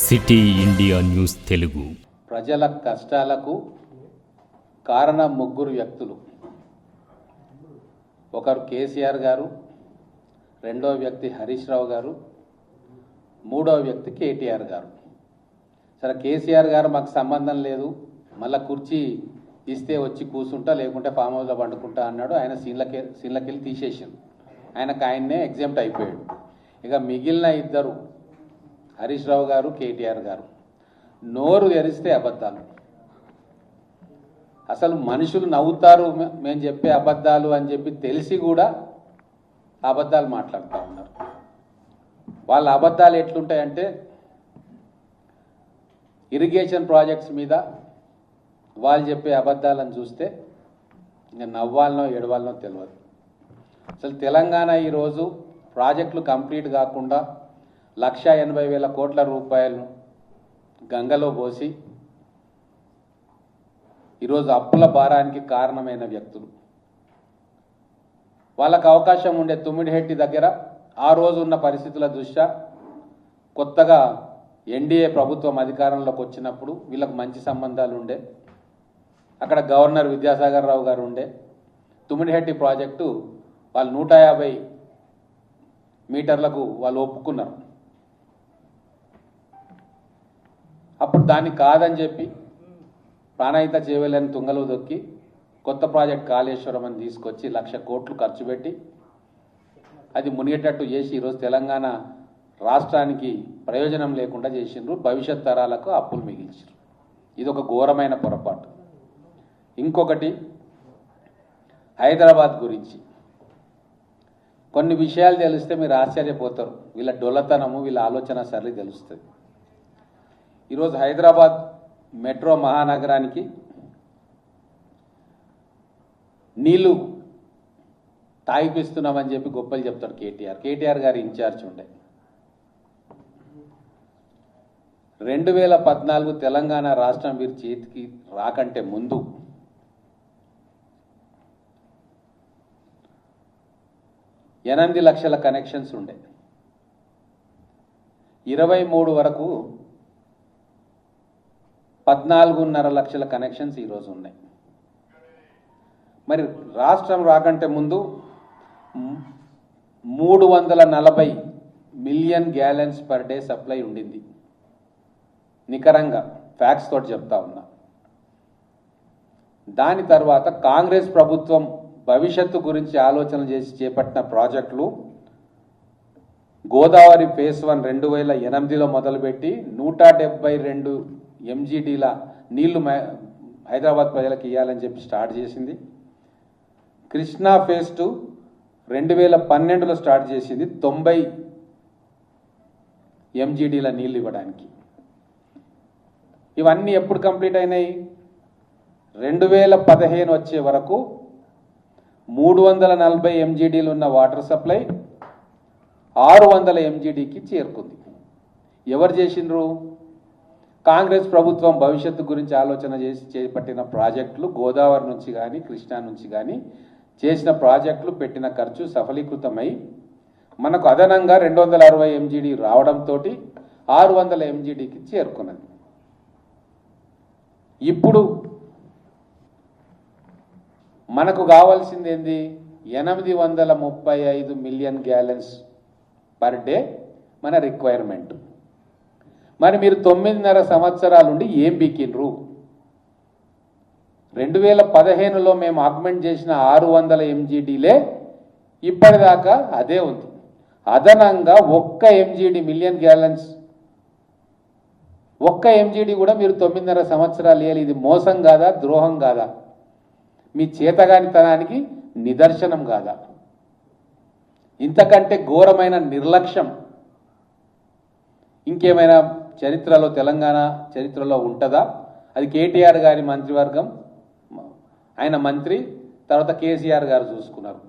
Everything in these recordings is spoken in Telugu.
City India news Telugu. ప్రజల కష్టాలకు కారణం ముగ్గురు వ్యక్తులు. ఒకరు కేసీఆర్ గారు, రెండో వ్యక్తి హరీష్ రావు గారు, మూడో వ్యక్తి కేటీఆర్ గారు. సరే, కేసీఆర్ గారు మాకు సంబంధం లేదు, మళ్ళీ కుర్చీ ఇస్తే వచ్చి కూర్చుంటా, లేకుంటే ఫామ్ హౌస్లో పండుకుంటా అన్నాడు. ఆయన సీన్లకెళ్ళి తీసేసాడు. ఆయన్నే ఎగ్జామ్ట్ అయిపోయాడు. ఇక మిగిలిన ఇద్దరు హరీష్ రావు గారు, కేటీఆర్ గారు నోరు తెరిస్తే అబద్ధాలు. అసలు మనుషులు నవ్వుతారు మేము చెప్పే అబద్ధాలు అని చెప్పి తెలిసి కూడా అబద్ధాలు మాట్లాడుతూ ఉన్నారు. వాళ్ళ అబద్ధాలు ఎట్లుంటాయంటే, ఇరిగేషన్ ప్రాజెక్ట్స్ మీద వాళ్ళు చెప్పే అబద్ధాలను చూస్తే ఇంకా నవ్వాలనో ఏడవాలనో తెలియదు. అసలు తెలంగాణ ఈరోజు ప్రాజెక్టులు కంప్లీట్ కాకుండా 1,80,000 కోట్ల రూపాయలు గంగలో పోసి ఈరోజు అప్పుల భారానికి కారణమైన వ్యక్తులు. వాళ్ళకు అవకాశం ఉండే తుమ్మిడిహెట్టి దగ్గర ఆ రోజు ఉన్న పరిస్థితుల దృష్ట్యా కొత్తగా ఎన్డీఏ ప్రభుత్వం అధికారంలోకి వచ్చినప్పుడు వీళ్ళకు మంచి సంబంధాలు ఉండే, అక్కడ గవర్నర్ విద్యాసాగర్ రావు గారు ఉండే. తుమ్మిడిహెట్టి ప్రాజెక్టు వాళ్ళు 150 మీటర్లకు వాళ్ళు ఒప్పుకున్నారు. అప్పుడు దాన్ని కాదని చెప్పి ప్రాణహిత చేవెళ్ళని తుంగలో దొక్కి కొత్త ప్రాజెక్ట్ కాళేశ్వరం అని తీసుకొచ్చి 1,00,000 కోట్లు ఖర్చు పెట్టి అది మునిగేటట్టు చేసి ఈరోజు తెలంగాణ రాష్ట్రానికి ప్రయోజనం లేకుండా చేసిండ్రు. భవిష్యత్ తరాలకు అప్పులు మిగిల్చారు. ఇది ఒక ఘోరమైన పొరపాటు. ఇంకొకటి హైదరాబాద్ గురించి కొన్ని విషయాలు తెలిస్తే మీరు ఆశ్చర్యపోతారు. వీళ్ళ డొల్లతనము, వీళ్ళ ఆలోచన సరళి తెలుస్తుంది. ఈరోజు హైదరాబాద్ మెట్రో మహానగరానికి నీళ్లు తాగిపిస్తున్నామని చెప్పి గొప్పలు చెప్తాడు కేటీఆర్ గారి ఇన్ఛార్జ్ ఉండే. 2014 తెలంగాణ రాష్ట్రం వీరి చేతికి రాకంటే ముందు 8 లక్షల కనెక్షన్స్ ఉండే. 23 వరకు 14.5 లక్షల కనెక్షన్స్ ఈరోజు ఉన్నాయి. మరి రాష్ట్రం రాకంటే ముందు 340 million gallons per day supply ఉండింది. నికరంగా ఫ్యాక్ట్స్ తోటి చెప్తా ఉన్నా. దాని తర్వాత కాంగ్రెస్ ప్రభుత్వం భవిష్యత్తు గురించి ఆలోచన చేసి చేపట్టిన ప్రాజెక్టులు గోదావరి ఫేజ్ 1 2008లో మొదలుపెట్టి 172 MGDల నీళ్లు హైదరాబాద్ ప్రజలకు ఇవ్వాలని చెప్పి స్టార్ట్ చేసింది. కృష్ణా ఫేజ్ 2 2012లో స్టార్ట్ చేసింది 90 MGDల నీళ్లు ఇవ్వడానికి. ఇవన్నీ ఎప్పుడు కంప్లీట్ అయినాయి? 2015 వచ్చే వరకు 340 MGDలు ఉన్న వాటర్ సప్లై 600 MGDకి చేరుకుంది. ఎవరు చేసిండ్రు? కాంగ్రెస్ ప్రభుత్వం భవిష్యత్తు గురించి ఆలోచన చేసి చేపట్టిన ప్రాజెక్టులు, గోదావరి నుంచి కానీ కృష్ణా నుంచి కానీ చేసిన ప్రాజెక్టులు పెట్టిన ఖర్చు సఫలీకృతమై మనకు అదనంగా 260 MGD రావడంతో 600 MGDకి చేరుకున్నది. ఇప్పుడు మనకు కావాల్సింది ఏంది? 835 మిలియన్ గ్యాలన్స్ పర్ డే మన రిక్వైర్మెంట్. మరి మీరు 9.5 సంవత్సరాలుండి ఏం బీకిండ్రు? 2015లో మేము ఆగ్మెంట్ చేసిన 600 MGDలే ఇప్పటిదాకా అదే ఉంది. అదనంగా 1 MGD మిలియన్ గ్యాలన్స్, 1 MGD కూడా మీరు 9.5 సంవత్సరాలు ఇవ్వాలి. ఇది మోసం కాదా? ద్రోహం కాదా? మీ చేతగానితనానికి నిదర్శనం కాదా? ఇంతకంటే ఘోరమైన నిర్లక్ష్యం ఇంకేమైనా చరిత్రలో, తెలంగాణ చరిత్రలో ఉంటుందా? అది కేటీఆర్ గారి మంత్రివర్గం, ఆయన మంత్రి, తర్వాత కేసీఆర్ గారు చూసుకున్నారు.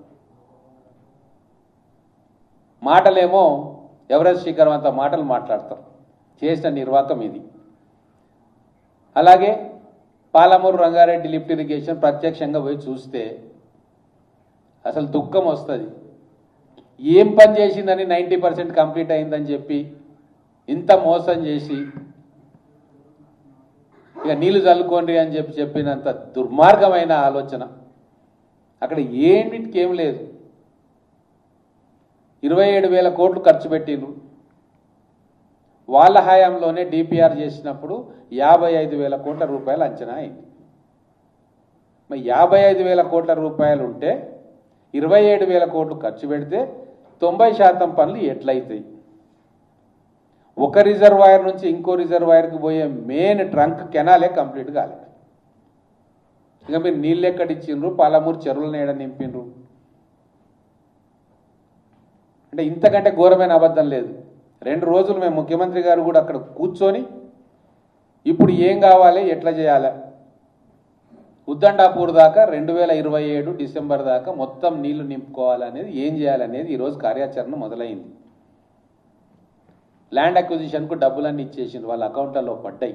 మాటలేమో ఎవరెస్ట్ శిఖరం అంత మాటలు మాట్లాడతారు. చేసిన నిర్వాకం ఇది. అలాగే పాలమూరు రంగారెడ్డి లిఫ్ట్ ఇరిగేషన్ ప్రత్యక్షంగా పోయి చూస్తే అసలు దుఃఖం వస్తుంది. ఏం పని చేసిందని 90% కంప్లీట్ అయిందని చెప్పి ఇంత మోసం చేసి ఇక నీళ్లు చల్లుకోండి అని చెప్పినంత దుర్మార్గమైన ఆలోచన. అక్కడ ఏమిటికి ఏం లేదు. 27,000 కోట్లు ఖర్చు పెట్టిండ్రు. వాళ్ళ హయాంలోనే డిపిఆర్ చేసినప్పుడు 55,000 కోట్ల రూపాయలు అంచనా అయింది. మరి 55,000 కోట్ల రూపాయలు ఉంటే 27,000 కోట్లు ఖర్చు పెడితే 90% పనులు ఎట్లయితాయి? ఒక రిజర్వాయర్ నుంచి ఇంకో రిజర్వాయర్కి పోయే మెయిన్ ట్రంక్ కెనాలే కంప్లీట్ కాలేదు. ఇక మీరు నీళ్ళు ఎక్కడ ఇచ్చిండ్రు? పాలమూరు చెరువులను ఏడ నింపిండ్రు? అంటే ఇంతకంటే ఘోరమైన అబద్ధం లేదు. 2 రోజులు మేము ముఖ్యమంత్రి గారు కూడా అక్కడ కూర్చొని ఇప్పుడు ఏం కావాలి, ఎట్లా చేయాలి, ఉద్దండాపూర్ దాకా 2027 డిసెంబర్ దాకా మొత్తం నీళ్లు నింపుకోవాలనేది, ఏం చేయాలనేది ఈరోజు కార్యాచరణ మొదలైంది. ల్యాండ్ అక్విజిషన్కు డబ్బులన్నీ ఇచ్చేసిండ్రు, వాళ్ళ అకౌంట్లలో పడ్డాయి.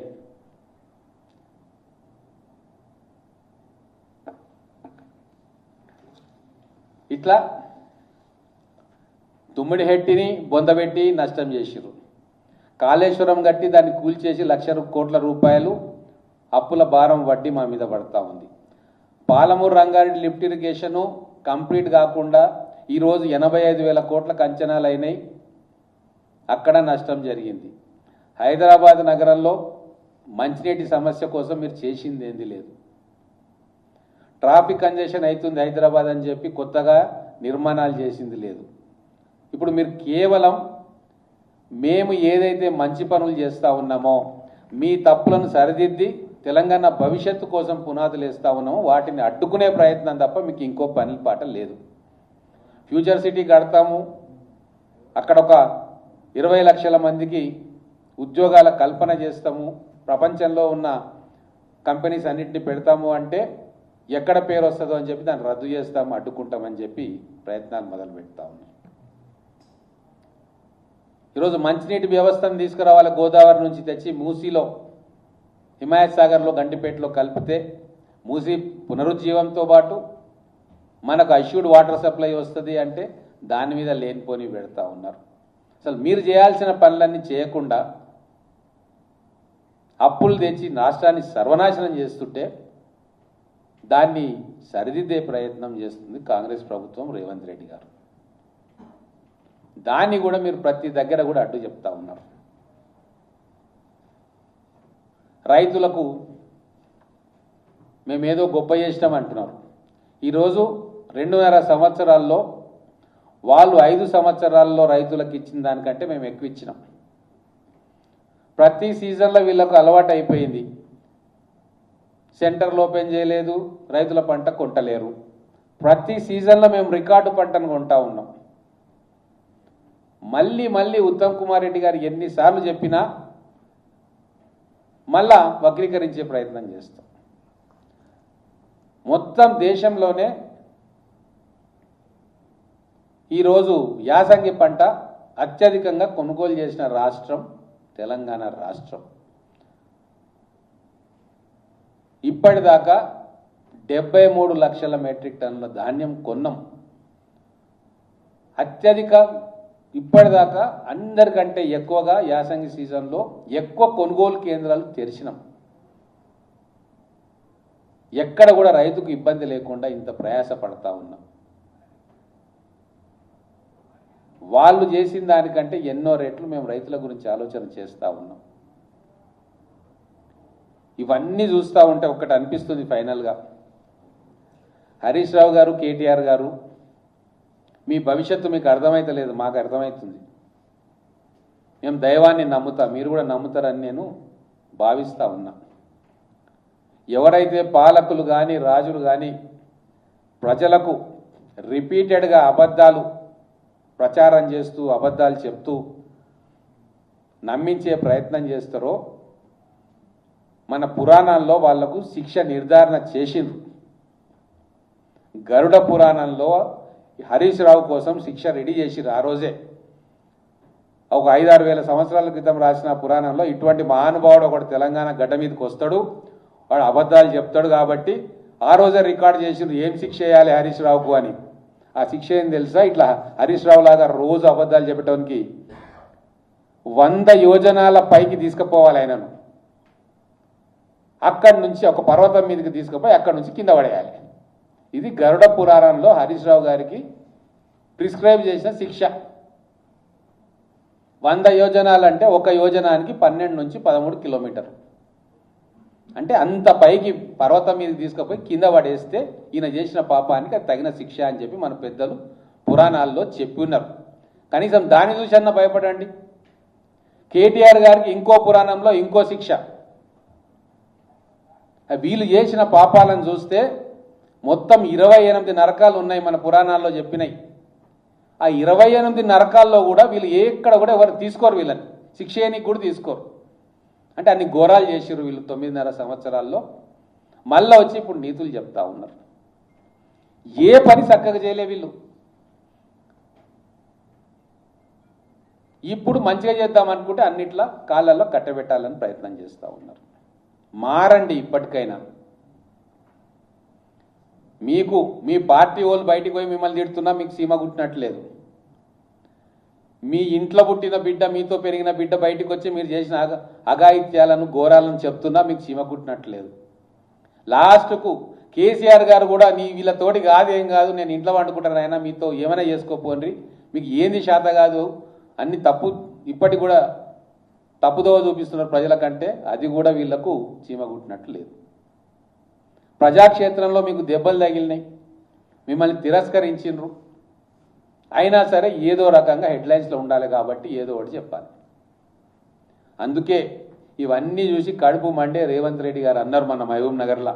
ఇట్లా తుమ్మిడిహెట్టిని బొందబెట్టి నష్టం చేసిర్రు. కాళేశ్వరం కట్టి దాన్ని కూల్చేసి 1,00,000 కోట్ల రూపాయలు అప్పుల భారం వడ్డీ మా మీద పడతా ఉంది. Palamuru Rangareddy lift irrigation complete కాకుండా ఈరోజు 85,000 కోట్లకు అంచనాలు అయినాయి, అక్కడ నష్టం జరిగింది. హైదరాబాద్ నగరంలో మంచినీటి సమస్య కోసం మీరు చేసింది ఏంది లేదు. ట్రాఫిక్ కంజెషన్ అవుతుంది హైదరాబాద్ అని చెప్పి కొత్తగా నిర్మాణాలు చేసింది లేదు. ఇప్పుడు మీరు కేవలం మేము ఏదైతే మంచి పనులు చేస్తూ ఉన్నామో మీ తప్పులను సరిదిద్ది తెలంగాణ భవిష్యత్తు కోసం పునాదులు వేస్తూ ఉన్నామో వాటిని అడ్డుకునే ప్రయత్నం తప్ప మీకు ఇంకో పని పాట లేదు. ఫ్యూచర్ సిటీ కడతాము, అక్కడ ఒక 20 లక్షల మందికి ఉద్యోగాల కల్పన చేస్తాము, ప్రపంచంలో ఉన్న కంపెనీస్ అన్నింటినీ పెడతాము అంటే ఎక్కడ పేరు వస్తుందో అని చెప్పి దాన్ని రద్దు చేస్తాము, అడ్డుకుంటామని చెప్పి ప్రయత్నాలు మొదలు పెడతా ఉన్నాం. ఈరోజు మంచినీటి వ్యవస్థను తీసుకురావాలి, గోదావరి నుంచి తెచ్చి మూసీలో, హిమాయత్ సాగర్లో, గండిపేటలో కలిపితే మూసీ పునరుజ్జీవంతో పాటు మనకు అష్యూర్డ్ వాటర్ సప్లై వస్తుంది అంటే దాని మీద లేనిపోని పెడతా ఉన్నారు. అసలు మీరు చేయాల్సిన పనులన్నీ చేయకుండా అప్పులు తెచ్చి రాష్ట్రాన్ని సర్వనాశనం చేస్తుంటే దాన్ని సరిదిద్దే ప్రయత్నం చేస్తుంది కాంగ్రెస్ ప్రభుత్వం, రేవంత్ రెడ్డి గారు. దాన్ని కూడా మీరు ప్రతి దగ్గర కూడా అడ్డు చెప్తా ఉన్నారు. రైతులకు మేమేదో గొప్ప చేసినాం అంటున్నారు. ఈరోజు 2.5 సంవత్సరాల్లో వాళ్ళు 5 సంవత్సరాల్లో రైతులకు ఇచ్చిన దానికంటే మేము ఎక్కువ ఇచ్చినాం. ప్రతి సీజన్లో వీళ్ళకు అలవాటు అయిపోయింది, సెంటర్లు ఓపెన్ చేయలేదు, రైతుల పంట కొంటలేరు. ప్రతి సీజన్లో మేము రికార్డు పంటను కొంటా ఉన్నాం. మళ్ళీ మళ్ళీ ఉత్తమ్ కుమార్ రెడ్డి గారు ఎన్నిసార్లు చెప్పినా మళ్ళా వక్రీకరించే ప్రయత్నం చేస్తాం. మొత్తం దేశంలోనే ఈరోజు యాసంగి పంట అత్యధికంగా కొనుగోలు చేసిన రాష్ట్రం తెలంగాణ రాష్ట్రం. ఇప్పటిదాకా 73 లక్షల మెట్రిక్ టన్నుల ధాన్యం కొన్నాం. అత్యధిక ఇప్పటిదాకా అందరికంటే ఎక్కువగా యాసంగి సీజన్లో ఎక్కువ కొనుగోలు కేంద్రాలు తెరిచినాం. ఎక్కడ కూడా రైతుకు ఇబ్బంది లేకుండా ఇంత ప్రయాస పడతా ఉన్నాం. వాళ్ళు చేసిన దానికంటే ఎన్నో రెట్లు మేము రైతుల గురించి ఆలోచన చేస్తూ ఉన్నాం. ఇవన్నీ చూస్తూ ఉంటే ఒకటి అనిపిస్తుంది ఫైనల్గా, హరీష్ రావు గారు, కేటీఆర్ గారు, మీ భవిష్యత్తు మీకు అర్థమైతలేదు, మాకు అర్థమవుతుంది. మేము దైవాన్ని నమ్ముతాం, మీరు కూడా నమ్ముతారని నేను భావిస్తూ ఉన్నా. ఎవరైతే పాలకులు కానీ రాజులు కానీ ప్రజలకు రిపీటెడ్గా అబద్ధాలు ప్రచారం చేస్తూ అబద్ధాలు చెప్తూ నమ్మించే ప్రయత్నం చేస్తారో మన పురాణాల్లో వాళ్లకు శిక్ష నిర్ధారణ చేసిండ్రు. గరుడ పురాణంలో హరీష్ రావు కోసం శిక్ష రెడీ చేసిర్రు. ఆ రోజే ఒక 5-6 వేల సంవత్సరాల క్రితం రాసిన పురాణంలో ఇటువంటి మహానుభావుడు ఒకడు తెలంగాణ గడ్డ మీదకి వస్తాడు, వాడు అబద్ధాలు చెప్తాడు కాబట్టి ఆ రోజే రికార్డు చేసిండ్రు ఏం శిక్ష చేయాలి హరీష్ రావుకు అని. ఆ శిక్ష ఏం తెలుసా? ఇట్లా హరీష్ రావు లాగా రోజు అబద్ధాలు చెప్పడానికి 100 యోజనాల పైకి తీసుకుపోవాలి ఆయనను. అక్కడి నుంచి ఒక పర్వతం మీదకి తీసుకుపోయి అక్కడి నుంచి కింద పడేయాలి. ఇది గరుడ పురాణంలో హరీష్ రావు గారికి ప్రిస్క్రైబ్ చేసిన శిక్ష. 100 యోజనాలు అంటే ఒక యోజనానికి 12 నుంచి 13 కిలోమీటర్లు. అంటే అంత పైకి పర్వతం మీద తీసుకుపోయి కింద పడేస్తే ఈయన చేసిన పాపానికి అది తగిన శిక్ష అని చెప్పి మన పెద్దలు పురాణాల్లో చెప్పి ఉన్నారు. కనీసం దాని చూసన్నా భయపడండి. కేటీఆర్ గారికి ఇంకో పురాణంలో ఇంకో శిక్ష. వీళ్ళు చేసిన పాపాలను చూస్తే మొత్తం 28 నరకాలు ఉన్నాయి, మన పురాణాల్లో చెప్పినాయి. ఆ 28 నరకాల్లో కూడా వీళ్ళు ఎక్కడ కూడా ఎవరు తీసుకోరు, వీళ్ళని శిక్ష చేయడానికి కూడా తీసుకోరు. అంటే అన్ని ఘోరాలు చేసిరు వీళ్ళు 9.5 సంవత్సరాల్లో. మళ్ళీ వచ్చి ఇప్పుడు నీతులు చెప్తా ఉన్నారు. ఏ పని చక్కగా చేయలే వీళ్ళు. ఇప్పుడు మంచిగా చేద్దాం అనుకుంటే అన్నిట్లా కాళ్ళల్లో కట్టబెట్టాలని ప్రయత్నం చేస్తూ ఉన్నారు. మారండి ఇప్పటికైనా. మీకు మీ పార్టీ వాళ్ళు బయటికి పోయి మిమ్మల్ని తిడుతున్నా మీకు సీమ గుట్టినట్లేదు. మీ ఇంట్లో పుట్టిన బిడ్డ, మీతో పెరిగిన బిడ్డ బయటికి వచ్చి మీరు చేసిన అఘాయిత్యాలను ఘోరాలను చెప్తున్నా మీకు సీమ గుట్టినట్లేదు. లాస్ట్కు కేసీఆర్ గారు కూడా నీ వీళ్ళతోటి కాదేం కాదు, నేను ఇంట్లో వండుకుంటాను అయినా మీతో ఏమైనా చేసుకోపోండి, మీకు ఏంది శాత కాదు అన్ని తప్పు, ఇప్పటికి కూడా తప్పుదోవ చూపిస్తున్నారు ప్రజల కంటే, అది కూడా వీళ్లకు చీమ గుట్టినట్టు లేదు. ప్రజాక్షేత్రంలో మీకు దెబ్బలు తగిలినాయి, మిమ్మల్ని తిరస్కరించిండ్రు, అయినా సరే ఏదో రకంగా హెడ్లైన్స్లో ఉండాలి కాబట్టి ఏదో ఒకటి చెప్పాలి. అందుకే ఇవన్నీ చూసి కడుపు మండే రేవంత్ రెడ్డి గారు అన్నారు మన మహబూబ్ నగర్లో,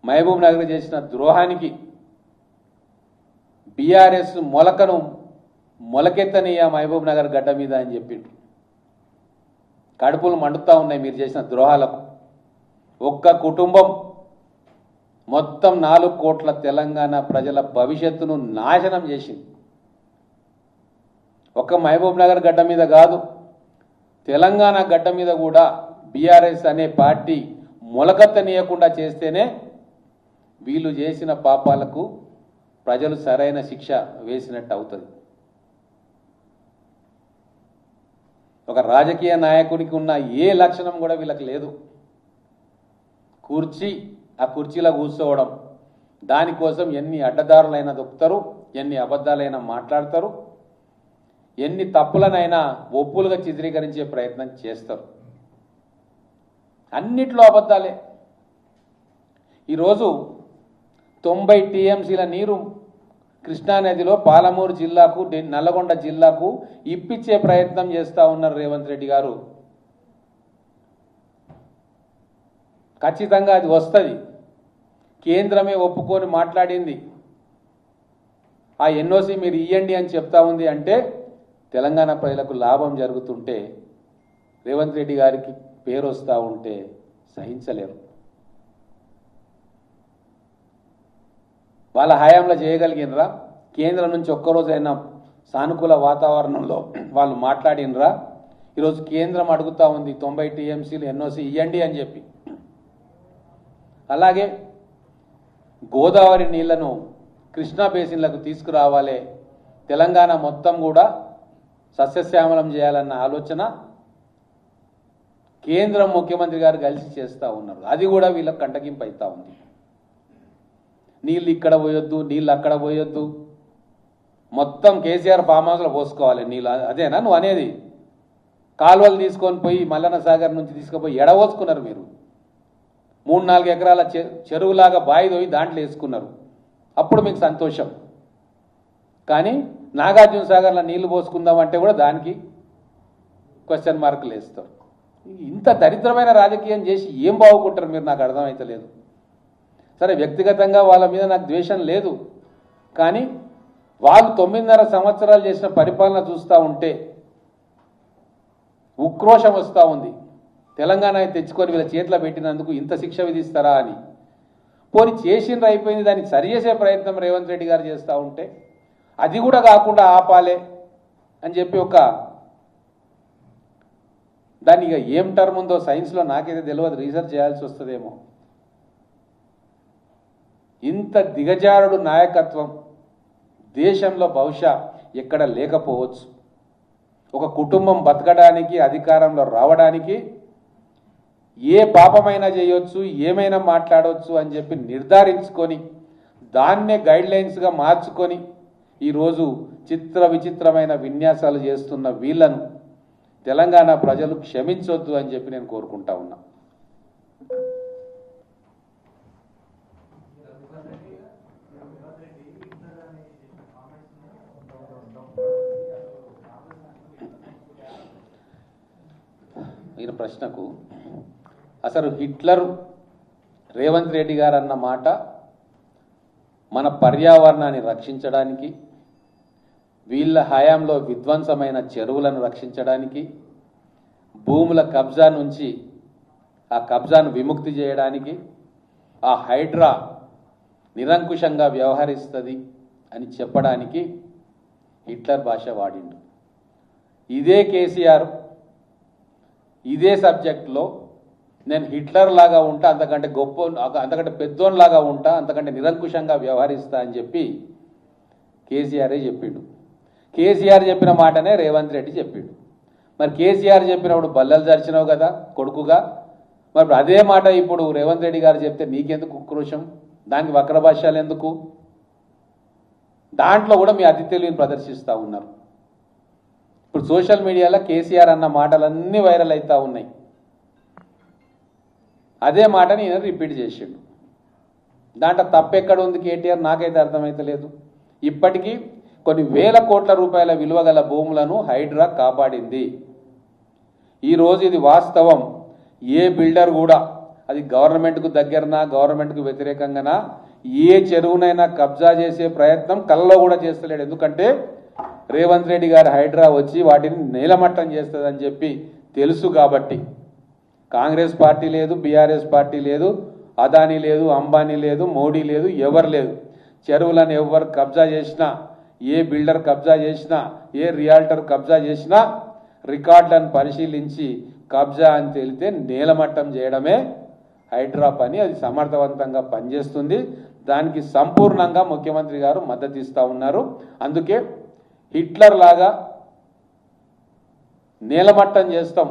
మహబూబ్ నగర్ చేసిన ద్రోహానికి బీఆర్ఎస్ మొలకను మొలకెత్తనీయ మహబూబ్ నగర్ గడ్డ మీద అని చెప్పిండ్రు. కడుపులు మండుతూ ఉన్నాయి మీరు చేసిన ద్రోహాలకు. ఒక్క కుటుంబం మొత్తం 4 కోట్ల తెలంగాణ ప్రజల భవిష్యత్తును నాశనం చేసింది. ఒక్క మహబూబ్ నగర్ గడ్డ మీద కాదు, తెలంగాణ గడ్డ మీద కూడా బీఆర్ఎస్ అనే పార్టీ మొలకెత్తనీయకుండా చేస్తేనే వీళ్ళు చేసిన పాపాలకు ప్రజలు సరైన శిక్ష వేసినట్టు అవుతుంది. ఒక రాజకీయ నాయకునికి ఉన్న ఏ లక్షణం కూడా వీళ్ళకి లేదు. ఆ కుర్చీలో కూర్చోవడం, దానికోసం ఎన్ని అడ్డదారులైనా దొక్కుతారు, ఎన్ని అబద్ధాలైనా మాట్లాడతారు, ఎన్ని తప్పులనైనా ఒప్పులుగా చిత్రీకరించే ప్రయత్నం చేస్తారు. అన్నిట్లో అబద్ధాలే. ఈరోజు 90 టీఎంసీల నీరు కృష్ణానదిలో పాలమూరు జిల్లాకు, నల్లగొండ జిల్లాకు ఇప్పించే ప్రయత్నం చేస్తూ ఉన్నారు రేవంత్ రెడ్డి గారు. ఖచ్చితంగా అది వస్తుంది. కేంద్రమే ఒప్పుకొని మాట్లాడింది. ఆ ఎన్ఓసి మీరు ఇవ్వండి అని చెప్తా ఉంది. అంటే తెలంగాణ ప్రజలకు లాభం జరుగుతుంటే, రేవంత్ రెడ్డి గారికి పేరు వస్తూ ఉంటే సహించలేరు. వాళ్ళ హయాంలో చేయగలిగినరా? కేంద్రం నుంచి ఒక్కరోజైనా సానుకూల వాతావరణంలో వాళ్ళు మాట్లాడినరా? ఈరోజు కేంద్రం అడుగుతూ ఉంది 90 టీఎంసీలు ఎన్ఓసి ఇవ్వండి అని చెప్పి. అలాగే గోదావరి నీళ్లను కృష్ణా బేసిన్లకు తీసుకురావాలి, తెలంగాణ మొత్తం కూడా సస్యశ్యామలం చేయాలన్న ఆలోచన కేంద్రం ముఖ్యమంత్రి గారు కలిసి చేస్తూ ఉన్నారు. అది కూడా వీళ్ళకి కంటగింపు అవుతూ ఉంది. నీళ్ళు ఇక్కడ పోయొద్దు, నీళ్ళు అక్కడ పోయొద్దు, మొత్తం కేసీఆర్ ఫామ్ హౌస్లో పోసుకోవాలి నీళ్ళు. అదేనా నువ్వు అనేది? కాలువలు తీసుకొని పోయి మల్లన్న సాగర్ నుంచి తీసుకుపోయి ఎడవోసుకున్నారు మీరు. 3-4 ఎకరాల చెరువులాగా బావి తోయి దాంట్లో వేసుకున్నారు. అప్పుడు మీకు సంతోషం. కానీ నాగార్జున సాగర్లో నీళ్లు పోసుకుందామంటే కూడా దానికి క్వశ్చన్ మార్కులు వేస్తారు. ఇంత దరిద్రమైన రాజకీయం చేసి ఏం బాగుకుంటారు మీరు? నాకు అర్థమవుతలేదు. సరే, వ్యక్తిగతంగా వాళ్ళ మీద నాకు ద్వేషం లేదు, కానీ వాళ్ళు 9.5 సంవత్సరాలు చేసిన పరిపాలన చూస్తూ ఉంటే ఉక్రోషం వస్తూ ఉంది. తెలంగాణ తెచ్చుకొని వీళ్ళ చేతిలో పెట్టినందుకు ఇంత శిక్ష విధిస్తారా అని. పోని చేసిండ్రు, అయిపోయింది, దాన్ని సరిచేసే ప్రయత్నం రేవంత్ రెడ్డి గారు చేస్తూ ఉంటే అది కూడా కాకుండా ఆపాలే అని చెప్పి దాన్ని ఇక ఏం టర్మ్ ఉందో సైన్స్లో నాకైతే తెలియదు, రీసెర్చ్ చేయాల్సి వస్తుందేమో. ఇంత దిగజారుడు నాయకత్వం దేశంలో బహుశా ఎక్కడ లేకపోవచ్చు. ఒక కుటుంబం బతకడానికి, అధికారంలో రావడానికి ఏ పాపమైనా చేయొచ్చు, ఏమైనా మాట్లాడవచ్చు అని చెప్పి నిర్ధారించుకొని దాన్నే గైడ్లైన్స్గా మార్చుకొని ఈరోజు చిత్ర విచిత్రమైన విన్యాసాలు చేస్తున్న వీళ్ళను తెలంగాణ ప్రజలు క్షమించొద్దు అని చెప్పి నేను కోరుకుంటా ఉన్నా. ఈయన ప్రశ్నకు అసలు హిట్లర్ రేవంత్ రెడ్డి గారు అన్న మాట మన పర్యావరణాన్ని రక్షించడానికి, వీళ్ళ హయాంలో విధ్వంసమైన చెరువులను రక్షించడానికి, భూముల కబ్జా నుంచి ఆ కబ్జాను విముక్తి చేయడానికి, ఆ హైడ్రా నిరంకుశంగా వ్యవహరిస్తుంది అని చెప్పడానికి హిట్లర్ భాష వాడిండు. ఇదే కేసీఆర్ ఇదే సబ్జెక్ట్లో నేను హిట్లర్ లాగా ఉంటా, అంతకంటే గొప్ప, అంతకంటే పెద్దోన్లాగా ఉంటా, అంతకంటే నిరంకుశంగా వ్యవహరిస్తా అని చెప్పి కేసీఆరే చెప్పిండు. కేసీఆర్ చెప్పిన మాటనే రేవంత్ రెడ్డి చెప్పిండు. మరి కేసీఆర్ చెప్పినప్పుడు బల్లలు జరిచినావు కదా కొడుకుగా, మరి అదే మాట ఇప్పుడు రేవంత్ రెడ్డి గారు చెప్తే నీకెందుకు ఉక్రోషం? దానికి వక్ర భాష్యాలు ఎందుకు? దాంట్లో కూడా మీ అతి తెలివిని ప్రదర్శిస్తూ ఉన్నారు. ఇప్పుడు సోషల్ మీడియాలో కేసీఆర్ అన్న మాటలన్నీ వైరల్ అవుతూ ఉన్నాయి. అదే మాటని ఈయన రిపీట్ చేసిండు. దాంట్లో తప్పెక్కడ ఉంది కేటీఆర్ నాకైతే అర్థమైతలేదు. ఇప్పటికీ కొన్ని వేల కోట్ల రూపాయల విలువ గల భూములను హైడ్రా కాపాడింది. ఈరోజు ఇది వాస్తవం. ఏ బిల్డర్ కూడా అది గవర్నమెంట్కు దగ్గరనా గవర్నమెంట్కు వ్యతిరేకంగానా ఏ చెరువునైనా కబ్జా చేసే ప్రయత్నం కళ్ళలో కూడా చేస్తలేడు. ఎందుకంటే రేవంత్ రెడ్డి గారు హైడ్రా వచ్చి వాటిని నీలమట్టం చేస్తుందని చెప్పి తెలుసు. కాబట్టి కాంగ్రెస్ పార్టీ లేదు, బీఆర్ఎస్ పార్టీ లేదు, అదానీ లేదు, అంబానీ లేదు, మోడీ లేదు, ఎవరు లేదు. చెరువులను ఎవరు కబ్జా చేసినా, ఏ బిల్డర్ కబ్జా చేసినా, ఏ రియాల్టర్ కబ్జా చేసినా రికార్డులను పరిశీలించి కబ్జా అని తేలితే నీలమట్టం చేయడమే హైడ్రా పని. అది సమర్థవంతంగా పనిచేస్తుంది. దానికి సంపూర్ణంగా ముఖ్యమంత్రి గారు మద్దతు ఇస్తూ ఉన్నారు. అందుకే హిట్లర్ లాగా నీలమట్టం చేస్తాం,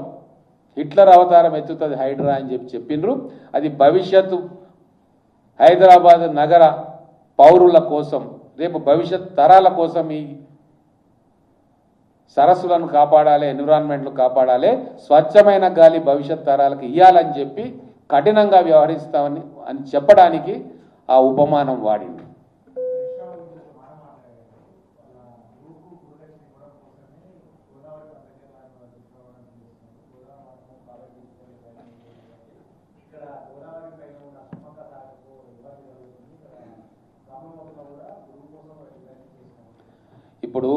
హిట్లర్ అవతారం ఎత్తుతుంది హైడ్రా అని చెప్పి చెప్పిండ్రు. అది భవిష్యత్తు హైదరాబాద్ నగర పౌరుల కోసం, రేపు భవిష్యత్ తరాల కోసం ఈ సరస్సులను కాపాడాలి, ఎన్విరాన్మెంట్లు కాపాడాలి, స్వచ్ఛమైన గాలి భవిష్యత్ తరాలకు ఇవ్వాలని చెప్పి కఠినంగా వ్యవహరిస్తామని అని చెప్పడానికి ఆ ఉపమానం వాడింది. ఇప్పుడు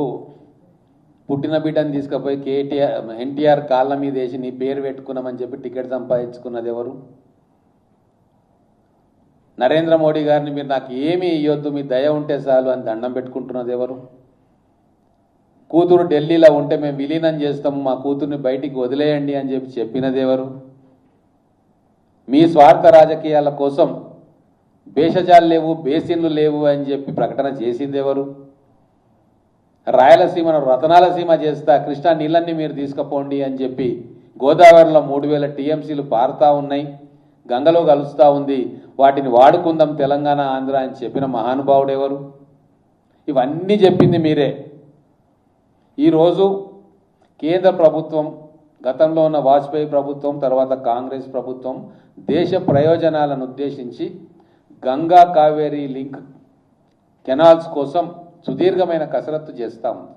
పుట్టిన బిడ్డని తీసుకుపోయి ఎన్టీఆర్ కాళ్ళ మీద వేసి నీ పేరు పెట్టుకున్నామని చెప్పి టికెట్ సంపాదించుకున్నది ఎవరు? నరేంద్ర మోడీ గారిని మీరు నాకు ఏమీ ఇవ్వద్దు, మీ దయ ఉంటే చాలు అని దండం పెట్టుకుంటున్నది ఎవరు? కూతురు ఢిల్లీలో ఉంటే మేము విలీనం చేస్తాము, మా కూతుర్ని బయటికి వదిలేయండి అని చెప్పి చెప్పినది ఎవరు? మీ స్వార్థ రాజకీయాల కోసం భేషజాలు లేవు, బేసిన్లు లేవు అని చెప్పి ప్రకటన చేసింది ఎవరు? రాయలసీమను రతనాల సీమ చేస్తా, కృష్ణా నీళ్ళన్నీ మీరు తీసుకుపోండి అని చెప్పి గోదావరిలో 3000 టీఎంసీలు పారుతూ ఉన్నాయి, గంగలో కలుస్తూ ఉంది, వాటిని వాడుకుందాం తెలంగాణ ఆంధ్ర అని చెప్పిన మహానుభావుడు ఎవరు? ఇవన్నీ చెప్పింది మీరే. ఈరోజు కేంద్ర ప్రభుత్వం, గతంలో ఉన్న వాజ్పేయి ప్రభుత్వం, తర్వాత కాంగ్రెస్ ప్రభుత్వం దేశ ప్రయోజనాలను ఉద్దేశించి గంగా కావేరీ లింక్ కెనాల్స్ కోసం సుదీర్ఘమైన కసరత్తు చేస్తూ ఉంది.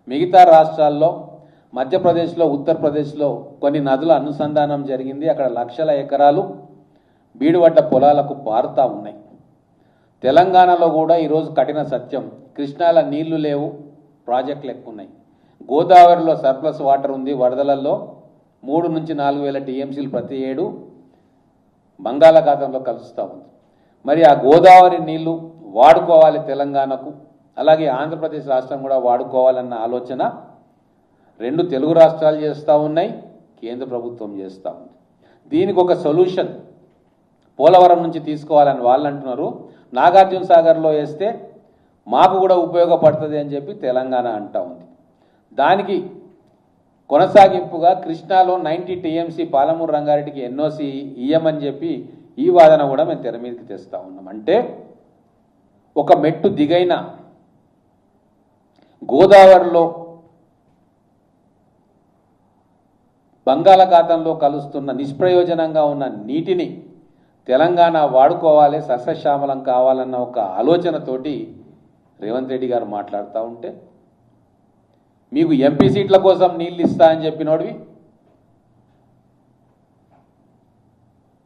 మిగతా రాష్ట్రాల్లో మధ్యప్రదేశ్లో, ఉత్తరప్రదేశ్లో కొన్ని నదుల అనుసంధానం జరిగింది. అక్కడ లక్షల ఎకరాలు బీడుపడ్డ పొలాలకు పారుతూ ఉన్నాయి. తెలంగాణలో కూడా ఈరోజు కఠిన సత్యం, కృష్ణాల నీళ్లు లేవు, ప్రాజెక్టులు ఎక్కువ ఉన్నాయి. గోదావరిలో సర్ప్లస్ వాటర్ ఉంది, వరదలలో 3 నుంచి 4,000 టీఎంసీలు ప్రతి ఏడు బంగాళాఖాతంలో కలుస్తూ ఉంది. మరి ఆ గోదావరి నీళ్లు వాడుకోవాలి తెలంగాణకు, అలాగే ఆంధ్రప్రదేశ్ రాష్ట్రం కూడా వాడుకోవాలన్న ఆలోచన 2 తెలుగు రాష్ట్రాలు చేస్తూ ఉన్నాయి, కేంద్ర ప్రభుత్వం చేస్తూ ఉంది. దీనికి ఒక సొల్యూషన్ పోలవరం నుంచి తీసుకోవాలని వాళ్ళు అంటున్నారు. నాగార్జున సాగర్లో వేస్తే మాకు కూడా ఉపయోగపడుతుంది అని చెప్పి తెలంగాణ అంటూ ఉంది. దానికి కొనసాగింపుగా కృష్ణాలో 90 టీఎంసీ పాలమూరు రంగారెడ్డికి ఎన్ఓసి ఇయ్యమని చెప్పి ఈ వాదన కూడా మేము తెర మీదకి తెస్తా ఉన్నాం. అంటే ఒక మెట్టు దిగైన గోదావరిలో బంగాళాఖాతంలో కలుస్తున్న నిష్ప్రయోజనంగా ఉన్న నీటిని తెలంగాణ వాడుకోవాలి, సస్యశ్యామలం కావాలన్న ఒక ఆలోచనతోటి రేవంత్ రెడ్డి గారు మాట్లాడుతూ ఉంటే, మీకు ఎంపీ సీట్ల కోసం నీళ్ళు ఇస్తా అని చెప్పినోడివి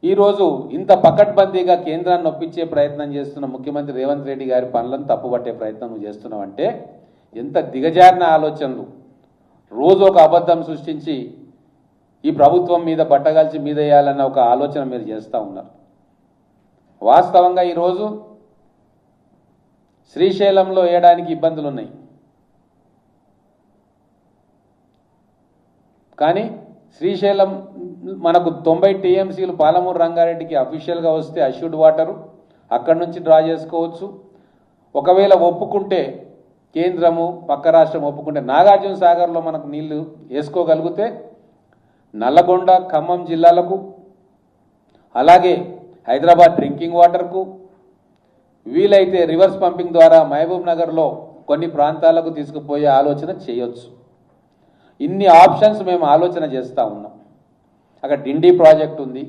ఈరోజు ఇంత పకడ్బందీగా కేంద్రాన్ని ఒప్పించే ప్రయత్నం చేస్తున్న ముఖ్యమంత్రి రేవంత్ రెడ్డి గారి పనులను తప్పుపట్టే ప్రయత్నం నువ్వు చేస్తున్నావంటే ఎంత దిగజారిన ఆలోచనలు. రోజు ఒక అబద్ధం సృష్టించి ఈ ప్రభుత్వం మీద బట్టగాల్చి మీద వేయాలన్న ఒక ఆలోచన మీరు చేస్తూ ఉన్నారు. వాస్తవంగా ఈరోజు శ్రీశైలంలో వేయడానికి ఇబ్బందులు ఉన్నాయి, కానీ శ్రీశైలం మనకు 90 టీఎంసీలు పాలమూరు రంగారెడ్డికి అఫీషియల్గా వస్తే అష్యూర్డ్ వాటరు అక్కడి నుంచి డ్రా చేసుకోవచ్చు. ఒకవేళ ఒప్పుకుంటే కేంద్రము పక్క రాష్ట్రం ఒప్పుకుంటే నాగార్జున సాగర్లో మనకు నీళ్లు వేసుకోగలిగితే నల్లగొండ ఖమ్మం జిల్లాలకు, అలాగే హైదరాబాద్ డ్రింకింగ్ వాటర్కు, వీలైతే రివర్స్ పంపింగ్ ద్వారా మహబూబ్ నగర్లో కొన్ని ప్రాంతాలకు తీసుకుపోయే ఆలోచన చేయొచ్చు. ఇన్ని ఆప్షన్స్ మేము ఆలోచన చేస్తూ ఉన్నాం. అక్కడ డిండి ప్రాజెక్ట్ ఉంది,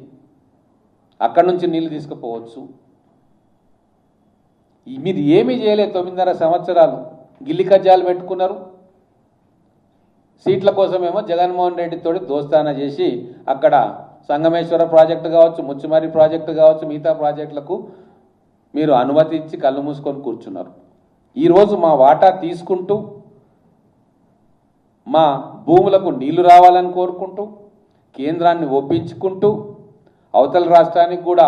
అక్కడి నుంచి నీళ్లు తీసుకుపోవచ్చు. మీరు ఏమీ చేయలేదు. 9.5 సంవత్సరాలు గిల్లి కజ్జాలు పెట్టుకున్నారు. సీట్ల కోసమేమో జగన్మోహన్ రెడ్డితో దోస్తానా చేసి అక్కడ సంగమేశ్వర ప్రాజెక్టు కావచ్చు, ముచ్చుమరి ప్రాజెక్టు కావచ్చు, మిగతా ప్రాజెక్టులకు మీరు అనుమతి ఇచ్చి కళ్ళు మూసుకొని కూర్చున్నారు. ఈరోజు మా వాటా తీసుకుంటూ మా భూములకు నీళ్లు రావాలని కోరుకుంటూ కేంద్రాన్ని ఒప్పించుకుంటూ అవతల రాష్ట్రానికి కూడా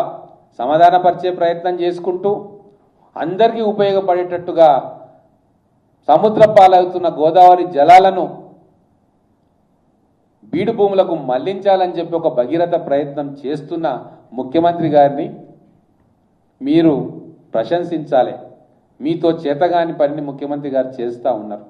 సమాధానపరిచే ప్రయత్నం చేసుకుంటూ అందరికీ ఉపయోగపడేటట్టుగా సముద్ర పాలవుతున్న గోదావరి జలాలను బీడు భూములకు మళ్లించాలని చెప్పి ఒక భగీరథ ప్రయత్నం చేస్తున్న ముఖ్యమంత్రి గారిని మీరు ప్రశంసించాలి. మీతో చేతగాని పనిని ముఖ్యమంత్రి గారు చేస్తూ ఉన్నారు.